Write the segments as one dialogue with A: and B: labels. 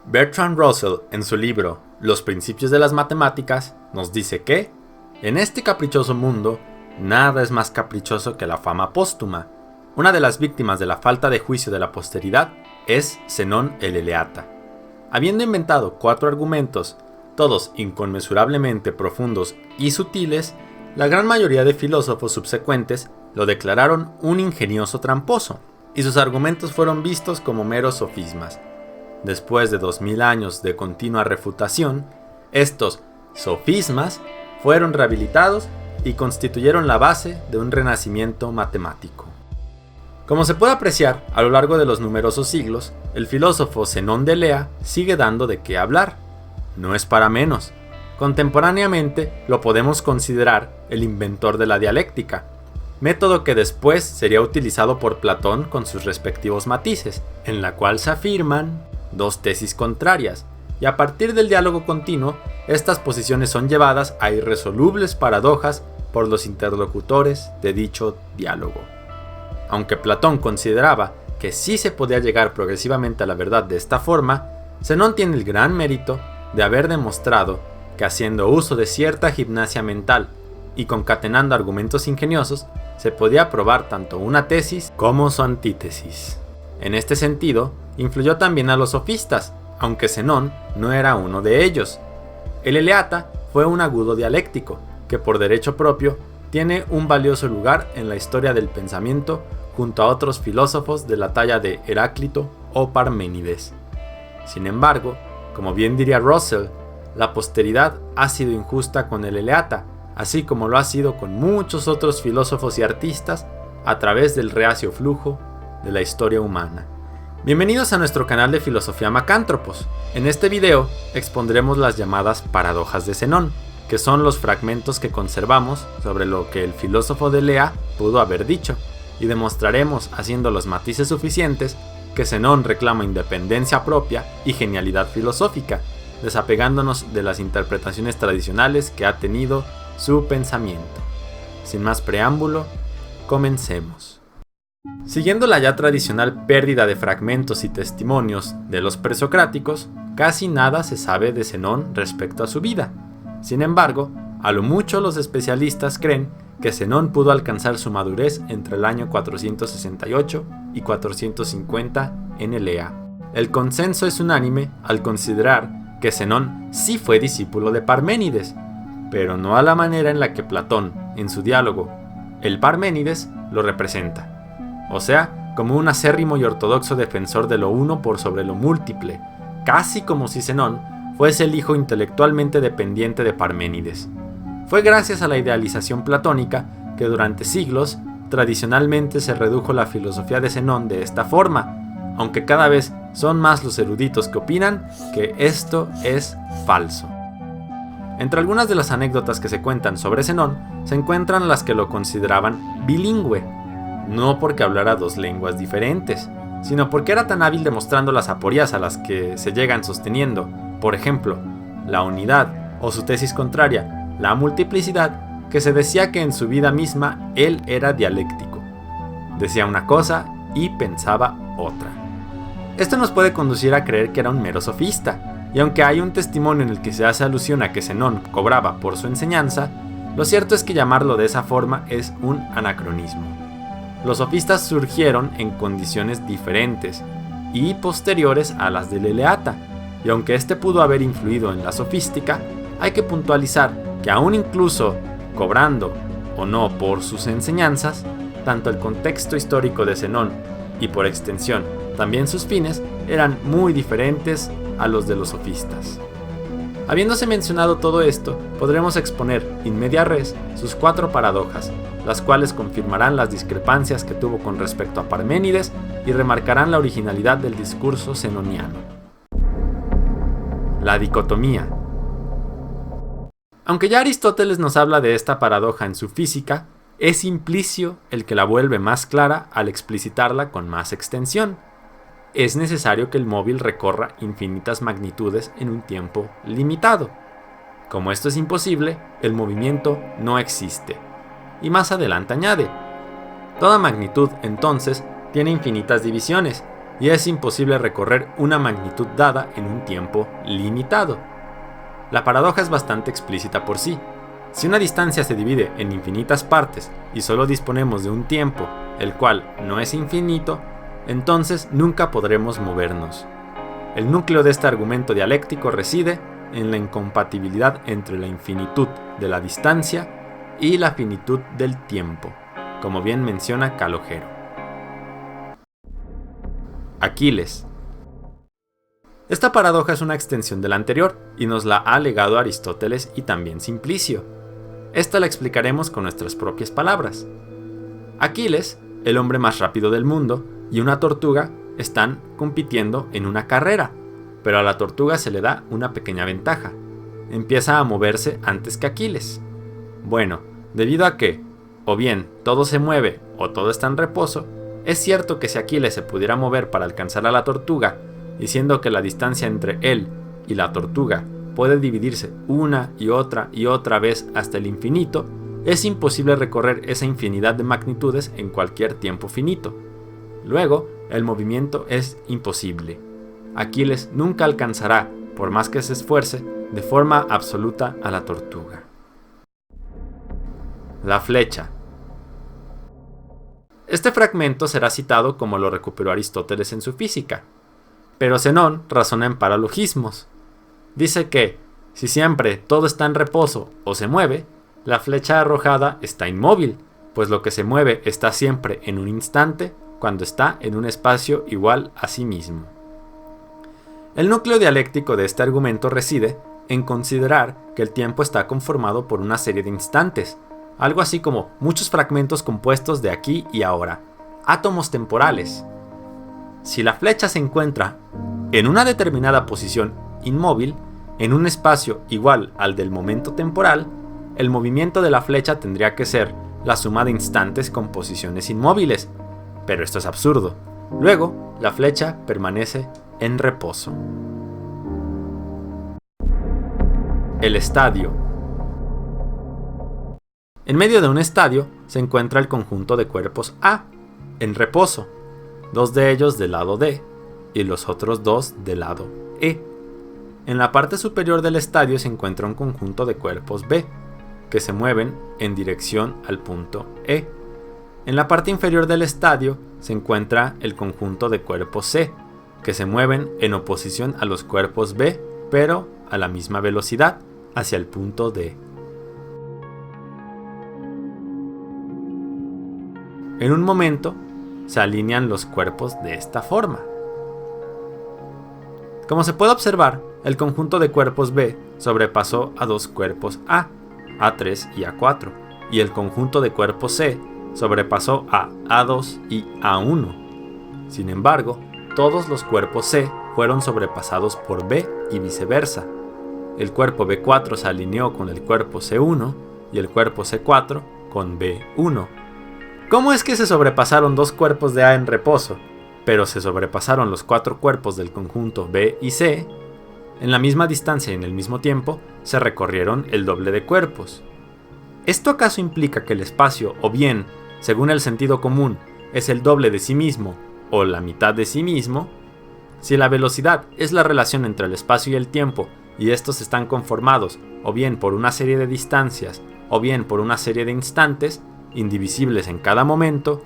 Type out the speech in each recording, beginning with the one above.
A: Bertrand Russell, en su libro Los principios de las matemáticas, nos dice que, en este caprichoso mundo, nada es más caprichoso que la fama póstuma. Una de las víctimas de la falta de juicio de la posteridad es Zenón el Eleata. Habiendo inventado 4 argumentos, todos inconmensurablemente profundos y sutiles, la gran mayoría de filósofos subsecuentes lo declararon un ingenioso tramposo, y sus argumentos fueron vistos como meros sofismas. Después de 2000 años de continua refutación, estos sofismas fueron rehabilitados y constituyeron la base de un renacimiento matemático. Como se puede apreciar a lo largo de los numerosos siglos, el filósofo Zenón de Elea sigue dando de qué hablar. No es para menos. Contemporáneamente lo podemos considerar el inventor de la dialéctica, método que después sería utilizado por Platón con sus respectivos matices, en la cual se afirman 2 tesis contrarias, y a partir del diálogo continuo, estas posiciones son llevadas a irresolubles paradojas por los interlocutores de dicho diálogo. Aunque Platón consideraba que sí se podía llegar progresivamente a la verdad de esta forma, Zenón tiene el gran mérito de haber demostrado que haciendo uso de cierta gimnasia mental y concatenando argumentos ingeniosos, se podía probar tanto una tesis como su antítesis. En este sentido, influyó también a los sofistas, aunque Zenón no era uno de ellos. El Eleata fue un agudo dialéctico, que por derecho propio tiene un valioso lugar en la historia del pensamiento junto a otros filósofos de la talla de Heráclito o Parménides. Sin embargo, como bien diría Russell, la posteridad ha sido injusta con el Eleata, así como lo ha sido con muchos otros filósofos y artistas a través del reacio flujo de la historia humana. Bienvenidos a nuestro canal de Filosofía Macántropos. En este video expondremos las llamadas paradojas de Zenón, que son los fragmentos que conservamos sobre lo que el filósofo de Elea pudo haber dicho, y demostraremos, haciendo los matices suficientes, que Zenón reclama independencia propia y genialidad filosófica, desapegándonos de las interpretaciones tradicionales que ha tenido su pensamiento. Sin más preámbulo, comencemos. Siguiendo la ya tradicional pérdida de fragmentos y testimonios de los presocráticos, casi nada se sabe de Zenón respecto a su vida. Sin embargo, a lo mucho los especialistas creen que Zenón pudo alcanzar su madurez entre el año 468 y 450 en Elea. El consenso es unánime al considerar que Zenón sí fue discípulo de Parménides, pero no a la manera en la que Platón, en su diálogo El Parménides, lo representa. O sea, como un acérrimo y ortodoxo defensor de lo uno por sobre lo múltiple, casi como si Zenón fuese el hijo intelectualmente dependiente de Parménides. Fue gracias a la idealización platónica que durante siglos tradicionalmente se redujo la filosofía de Zenón de esta forma, aunque cada vez son más los eruditos que opinan que esto es falso. Entre algunas de las anécdotas que se cuentan sobre Zenón se encuentran las que lo consideraban bilingüe, no porque hablara 2 lenguas diferentes, sino porque era tan hábil demostrando las aporías a las que se llegan sosteniendo, por ejemplo, la unidad o su tesis contraria, la multiplicidad, que se decía que en su vida misma él era dialéctico. Decía una cosa y pensaba otra. Esto nos puede conducir a creer que era un mero sofista, y aunque hay un testimonio en el que se hace alusión a que Zenón cobraba por su enseñanza, lo cierto es que llamarlo de esa forma es un anacronismo. Los sofistas surgieron en condiciones diferentes y posteriores a las del Eleata, y aunque este pudo haber influido en la sofística, hay que puntualizar que aún incluso cobrando o no por sus enseñanzas, tanto el contexto histórico de Zenón y por extensión también sus fines eran muy diferentes a los de los sofistas. Habiéndose mencionado todo esto, podremos exponer in media res sus 4 paradojas, las cuales confirmarán las discrepancias que tuvo con respecto a Parménides y remarcarán la originalidad del discurso zenoniano. La dicotomía. Aunque ya Aristóteles nos habla de esta paradoja en su Física, es implícito el que la vuelve más clara al explicitarla con más extensión. Es necesario que el móvil recorra infinitas magnitudes en un tiempo limitado. Como esto es imposible, el movimiento no existe. Y más adelante añade: toda magnitud, entonces, tiene infinitas divisiones, y es imposible recorrer una magnitud dada en un tiempo limitado. La paradoja es bastante explícita por sí. Si una distancia se divide en infinitas partes y solo disponemos de un tiempo, el cual no es infinito, entonces nunca podremos movernos. El núcleo de este argumento dialéctico reside en la incompatibilidad entre la infinitud de la distancia y la finitud del tiempo, como bien menciona Calogero. Aquiles. Esta paradoja es una extensión de la anterior y nos la ha legado Aristóteles y también Simplicio. Esta la explicaremos con nuestras propias palabras. Aquiles, el hombre más rápido del mundo, y una tortuga están compitiendo en una carrera, pero a la tortuga se le da una pequeña ventaja. Empieza a moverse antes que Aquiles. Bueno, debido a que, o bien todo se mueve o todo está en reposo, es cierto que si Aquiles se pudiera mover para alcanzar a la tortuga, diciendo que la distancia entre él y la tortuga puede dividirse una y otra vez hasta el infinito, es imposible recorrer esa infinidad de magnitudes en cualquier tiempo finito. Luego, el movimiento es imposible. Aquiles nunca alcanzará, por más que se esfuerce, de forma absoluta a la tortuga. La flecha. Este fragmento será citado como lo recuperó Aristóteles en su Física, pero Zenón razona en paralogismos. Dice que, si siempre todo está en reposo o se mueve, la flecha arrojada está inmóvil, pues lo que se mueve está siempre en un instante cuando está en un espacio igual a sí mismo. El núcleo dialéctico de este argumento reside en considerar que el tiempo está conformado por una serie de instantes, algo así como muchos fragmentos compuestos de aquí y ahora, átomos temporales. Si la flecha se encuentra en una determinada posición inmóvil, en un espacio igual al del momento temporal, el movimiento de la flecha tendría que ser la suma de instantes con posiciones inmóviles, pero esto es absurdo. Luego, la flecha permanece en reposo. El estadio. En medio de un estadio se encuentra el conjunto de cuerpos A, en reposo, 2 de ellos del lado D y los otros 2 del lado E. En la parte superior del estadio se encuentra un conjunto de cuerpos B, que se mueven en dirección al punto E. En la parte inferior del estadio se encuentra el conjunto de cuerpos C, que se mueven en oposición a los cuerpos B, pero a la misma velocidad, hacia el punto D. En un momento, se alinean los cuerpos de esta forma. Como se puede observar, el conjunto de cuerpos B sobrepasó a 2 cuerpos A, A3 y A4, y el conjunto de cuerpos C sobrepasó a A2 y A1. Sin embargo, todos los cuerpos C fueron sobrepasados por B y viceversa. El cuerpo B4 se alineó con el cuerpo C1 y el cuerpo C4 con B1. ¿Cómo es que se sobrepasaron 2 cuerpos de A en reposo, pero se sobrepasaron los 4 cuerpos del conjunto B y C? En la misma distancia y en el mismo tiempo, se recorrieron el doble de cuerpos. ¿Esto acaso implica que el espacio, o bien, según el sentido común, es el doble de sí mismo o la mitad de sí mismo? Si la velocidad es la relación entre el espacio y el tiempo, y estos están conformados o bien por una serie de distancias o bien por una serie de instantes, indivisibles en cada momento,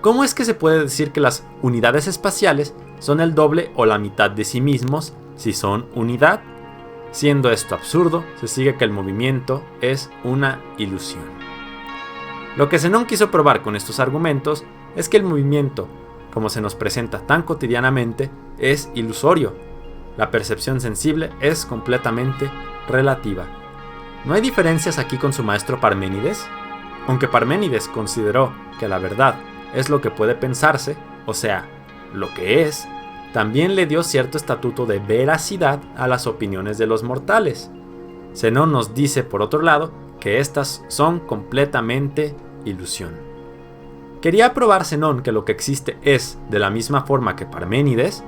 A: ¿cómo es que se puede decir que las unidades espaciales son el doble o la mitad de sí mismos si son unidad? Siendo esto absurdo, se sigue que el movimiento es una ilusión. Lo que Zenón quiso probar con estos argumentos es que el movimiento, como se nos presenta tan cotidianamente, es ilusorio. La percepción sensible es completamente relativa. ¿No hay diferencias aquí con su maestro Parménides? Aunque Parménides consideró que la verdad es lo que puede pensarse, o sea, lo que es, también le dio cierto estatuto de veracidad a las opiniones de los mortales. Zenón nos dice, por otro lado, que estas son completamente ilusión. ¿Quería probar Zenón que lo que existe es de la misma forma que Parménides?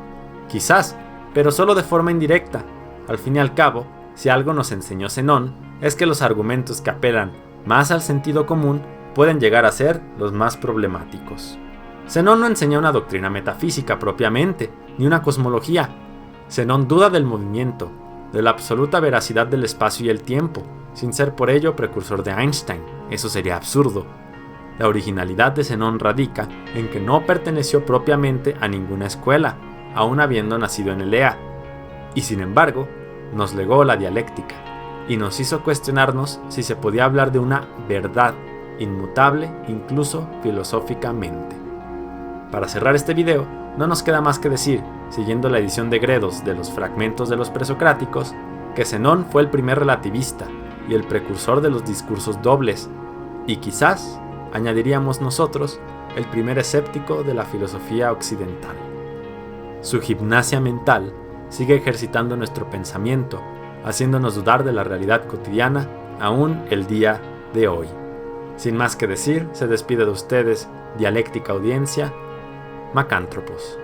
A: Quizás, pero solo de forma indirecta. Al fin y al cabo, si algo nos enseñó Zenón, es que los argumentos que apelan más al sentido común pueden llegar a ser los más problemáticos. Zenón no enseña una doctrina metafísica propiamente, ni una cosmología. Zenón duda del movimiento, de la absoluta veracidad del espacio y el tiempo, sin ser por ello precursor de Einstein. Eso sería absurdo. La originalidad de Zenón radica en que no perteneció propiamente a ninguna escuela, aun habiendo nacido en Elea, y sin embargo, nos legó la dialéctica, y nos hizo cuestionarnos si se podía hablar de una verdad inmutable incluso filosóficamente. Para cerrar este video, no nos queda más que decir, siguiendo la edición de Gredos de los fragmentos de los presocráticos, que Zenón fue el primer relativista y el precursor de los discursos dobles, y quizás, añadiríamos nosotros, el primer escéptico de la filosofía occidental. Su gimnasia mental sigue ejercitando nuestro pensamiento, haciéndonos dudar de la realidad cotidiana aún el día de hoy. Sin más que decir, se despide de ustedes, dialéctica audiencia, Macántropos.